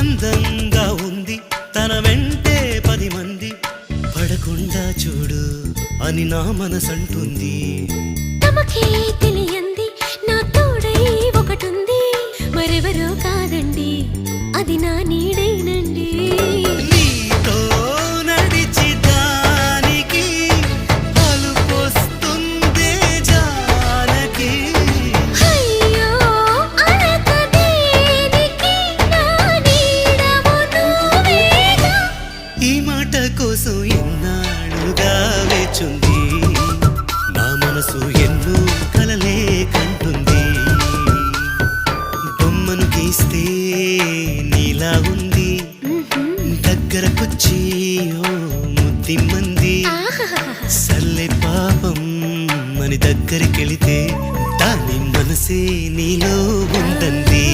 అందంగా ఉంది తన వెంటే 10 మంది పడకుండా చూడు అని నా మనసంటుంది. తమకే తెలియంది నా తోడై ఒకటుంది, మరెవరో కాదండి అది నా నీడేనండి. నీతో నడిచి దానికి అలుపొస్తుందే జానకి. అయ్యో అనక దేనికి నా నీడవు నువ్వేగా. ఈ మాట కోసం ఎన్నాళ్ళుగా వేచుంది నా మనసు, ఎన్నో కలలే కంటుంది. బొమ్మను గీస్తే నీలా ఉంది, దగ్గరకొచ్చి ఓ ముద్దిమ్మంది. సల్లే పాపం అని దగ్గరికెళితే దాని మనసే నీలో ఉందంది.